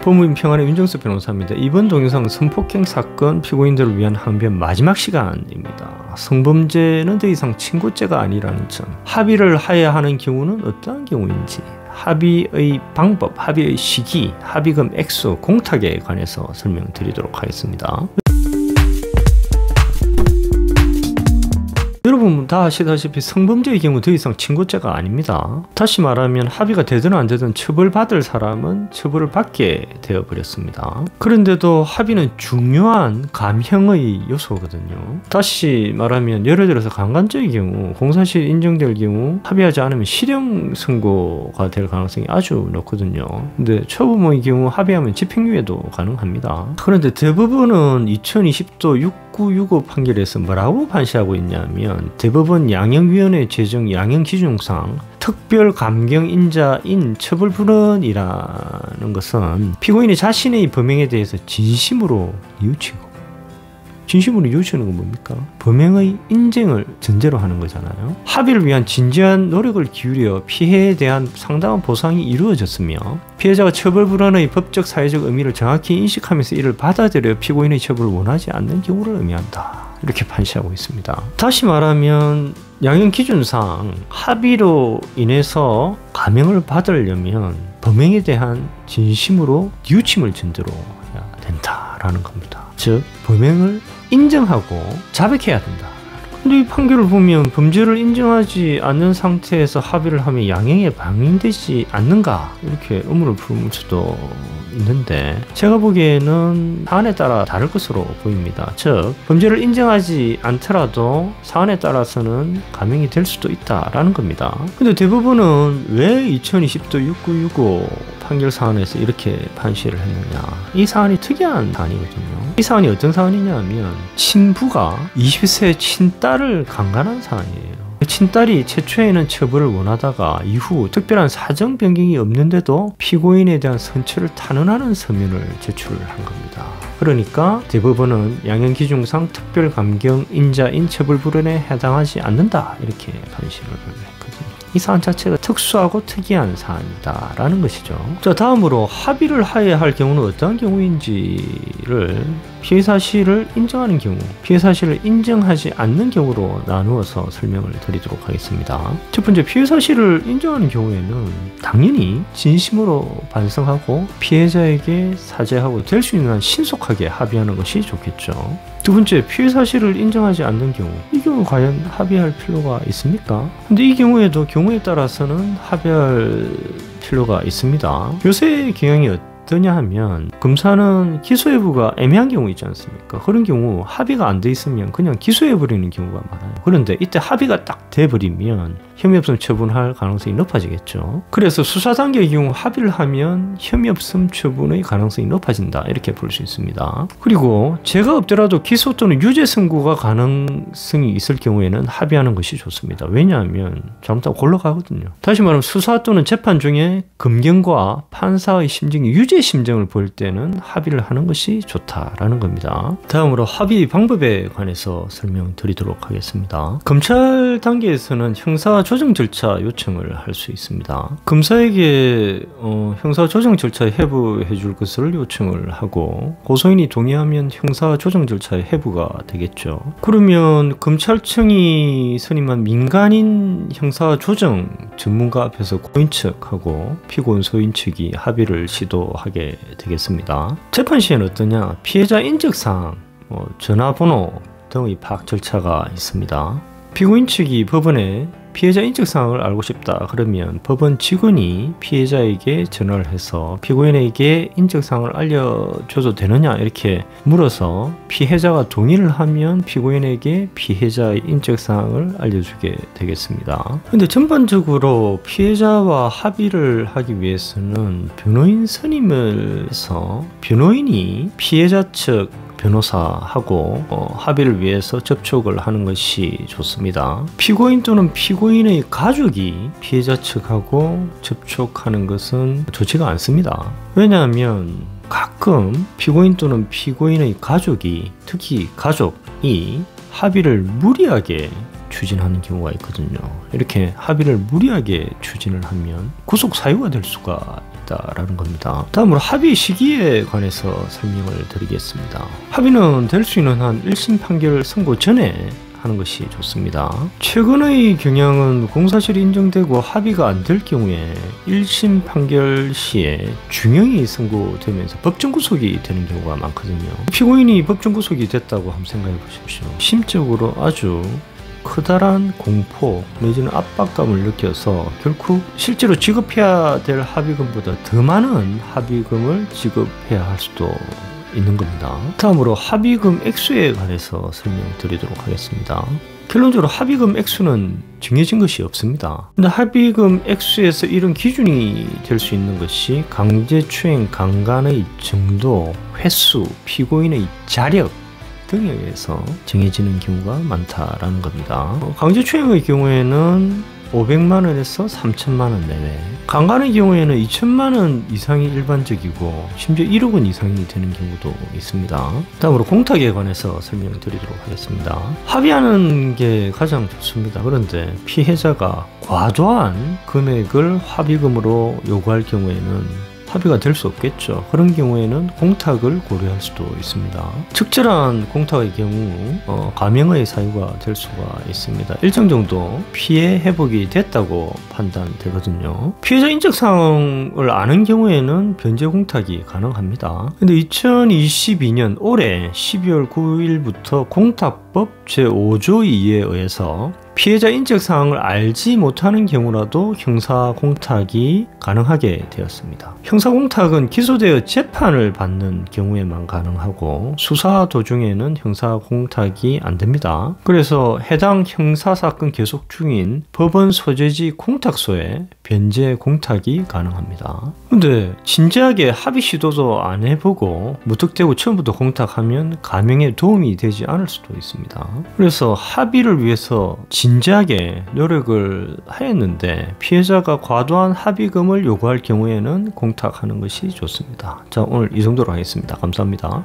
법무부 평안의 윤정수 변호사입니다. 이번 동영상은 성폭행 사건 피고인들을 위한 항변 마지막 시간입니다. 성범죄는 더 이상 친고죄가 아니라는 점, 합의를 하여야 하는 경우는 어떠한 경우인지, 합의의 방법, 합의의 시기, 합의금 액수, 공탁에 관해서 설명드리도록 하겠습니다. 여러분 다 아시다시피 성범죄의 경우 더 이상 친고죄가 아닙니다. 다시 말하면 합의가 되든 안 되든 처벌받을 사람은 처벌을 받게 되어버렸습니다. 그런데도 합의는 중요한 감형의 요소거든요. 다시 말하면 예를 들어서 강간죄의 경우, 공사실 인정될 경우 합의하지 않으면 실형 선고가 될 가능성이 아주 높거든요. 근데 초범의 경우 합의하면 집행유예도 가능합니다. 그런데 대법원은 2020도 6965 판결에서 뭐라고 판시하고 있냐면, 대법원 양형위원회 제정 양형기준상 특별 감경인자인 처벌불원이라는 것은 피고인이 자신의 범행에 대해서 진심으로 뉘우치고, 진심으로 뉘우치는 건 뭡니까? 범행의 인정을 전제로 하는 거잖아요. 합의를 위한 진지한 노력을 기울여 피해에 대한 상당한 보상이 이루어졌으며, 피해자가 처벌불원의 법적 사회적 의미를 정확히 인식하면서 이를 받아들여 피고인의 처벌을 원하지 않는 경우를 의미한다, 이렇게 판시하고 있습니다. 다시 말하면 양형기준상 합의로 인해서 감형을 받으려면 범행에 대한 진심으로 뉘우침을 전제로 해야 된다라는 겁니다. 즉 범행을 인정하고 자백해야 된다. 근데 이 판결을 보면 범죄를 인정하지 않는 상태에서 합의를 하면 양형에 방해되지 않는가, 이렇게 의문을 품을 수도 있는데, 제가 보기에는 사안에 따라 다를 것으로 보입니다. 즉 범죄를 인정하지 않더라도 사안에 따라서는 감형이 될 수도 있다라는 겁니다. 근데 대법원은 왜 2020도 6965 판결 사안에서 이렇게 판시를 했느냐, 이 사안이 특이한 사안이거든요. 이 사안이 어떤 사안이냐면, 친부가 20세 친딸을 강간한 사안이에요. 친딸이 최초에는 처벌을 원하다가 이후 특별한 사정 변경이 없는데도 피고인에 대한 선처를 탄원하는 서면을 제출한 겁니다. 그러니까 대법원은 양형기준상 특별감경인자인 처벌불원에 해당하지 않는다, 이렇게 판시를 했거든요. 이 사안 자체가 특수하고 특이한 사안이다라는 것이죠. 자, 다음으로 합의를 하여야 할 경우는 어떠한 경우인지를 피해 사실을 인정하는 경우, 피해 사실을 인정하지 않는 경우로 나누어서 설명을 드리도록 하겠습니다. 첫 번째, 피해 사실을 인정하는 경우에는 당연히 진심으로 반성하고 피해자에게 사죄하고 될 수 있는 한 신속하게 합의하는 것이 좋겠죠. 두 번째, 피해 사실을 인정하지 않는 경우, 이 경우 과연 합의할 필요가 있습니까? 근데 이 경우에도 경우에 따라서는 합의할 필요가 있습니다. 요새 경향이 어떠냐 하면, 검사는 기소해 부가 애매한 경우 있지 않습니까? 그런 경우 합의가 안 돼 있으면 그냥 기소해 버리는 경우가 많아요. 그런데 이때 합의가 딱 돼 버리면 혐의 없음 처분할 가능성이 높아지겠죠. 그래서 수사 단계의 경우 합의를 하면 혐의 없음 처분의 가능성이 높아진다, 이렇게 볼 수 있습니다. 그리고 죄가 없더라도 기소 또는 유죄 선고가 가능성이 있을 경우에는 합의하는 것이 좋습니다. 왜냐하면 잘못하면 골로 가거든요. 다시 말하면 수사 또는 재판 중에 검경과 판사의 심정이 유죄 심정을 보일 때는 합의를 하는 것이 좋다라는 겁니다. 다음으로 합의 방법에 관해서 설명드리도록 하겠습니다. 검찰 단계에서는 형사 조정 절차 요청을 할 수 있습니다. 검사에게 형사 조정 절차에 회부해 줄 것을 요청을 하고, 고소인이 동의하면 형사 조정 절차에 회부가 되겠죠. 그러면 검찰청이 선임한 민간인 형사 조정 전문가 앞에서 고인 측하고 피고인 소인 측이 합의를 시도하게 되겠습니다. 재판 시에는 어떠냐, 피해자 인적사항, 전화번호 등의 파악 절차가 있습니다. 피고인 측이 법원에 피해자 인적사항을 알고 싶다 그러면 법원 직원이 피해자에게 전화를 해서 피고인에게 인적사항을 알려줘도 되느냐, 이렇게 물어서 피해자가 동의를 하면 피고인에게 피해자의 인적사항을 알려주게 되겠습니다. 근데 전반적으로 피해자와 합의를 하기 위해서는 변호인 선임을 해서 변호인이 피해자 측 변호사하고 합의를 위해서 접촉을 하는 것이 좋습니다. 피고인 또는 피고인의 가족이 피해자 측하고 접촉하는 것은 좋지가 않습니다. 왜냐하면 가끔 피고인 또는 피고인의 가족이, 특히 가족이 합의를 무리하게 추진하는 경우가 있거든요. 이렇게 합의를 무리하게 추진을 하면 구속 사유가 될 수가 있다라는 겁니다. 다음으로 합의 시기에 관해서 설명을 드리겠습니다. 합의는 될 수 있는 한 1심 판결 선고 전에 하는 것이 좋습니다. 최근의 경향은 공사실이 인정되고 합의가 안 될 경우에 1심 판결 시에 중형이 선고되면서 법정 구속이 되는 경우가 많거든요. 피고인이 법정 구속이 됐다고 한번 생각해 보십시오. 심적으로 아주 커다란 공포 내지는 압박감을 느껴서 결국 실제로 지급해야 될 합의금보다 더 많은 합의금을 지급해야 할 수도 있는 겁니다. 다음으로 합의금 액수에 관해서 설명드리도록 하겠습니다. 결론적으로 합의금 액수는 정해진 것이 없습니다. 근데 합의금 액수에서 이런 기준이 될 수 있는 것이 강제추행 강간의 정도, 횟수, 피고인의 자력 등에 의해서 정해지는 경우가 많다라는 겁니다. 강제추행의 경우에는 500만 원에서 3천만 원 내외, 강간의 경우에는 2천만 원 이상이 일반적이고 심지어 1억 원 이상이 되는 경우도 있습니다. 다음으로 공탁에 관해서 설명드리도록 하겠습니다. 합의하는 게 가장 좋습니다. 그런데 피해자가 과도한 금액을 합의금으로 요구할 경우에는 합의가 될 수 없겠죠. 그런 경우에는 공탁을 고려할 수도 있습니다. 적절한 공탁의 경우 감형의 사유가 될 수가 있습니다. 일정 정도 피해 회복이 됐다고 판단되거든요. 피해자 인적사항을 아는 경우에는 변제 공탁이 가능합니다. 근데 2022년 올해 12월 9일부터 공탁법 제5조 2에 의해서 피해자 인적사항을 알지 못하는 경우라도 형사공탁이 가능하게 되었습니다. 형사공탁은 기소되어 재판을 받는 경우에만 가능하고 수사 도중에는 형사공탁이 안 됩니다. 그래서 해당 형사사건 계속 중인 법원 소재지 공탁소에 변제 공탁이 가능합니다. 근데 진지하게 합의 시도도 안 해보고 무턱대고 처음부터 공탁하면 감형에 도움이 되지 않을 수도 있습니다. 그래서 합의를 위해서 진지하게 노력을 하였는데 피해자가 과도한 합의금을 요구할 경우에는 공탁하는 것이 좋습니다. 자, 오늘 이 정도로 하겠습니다. 감사합니다.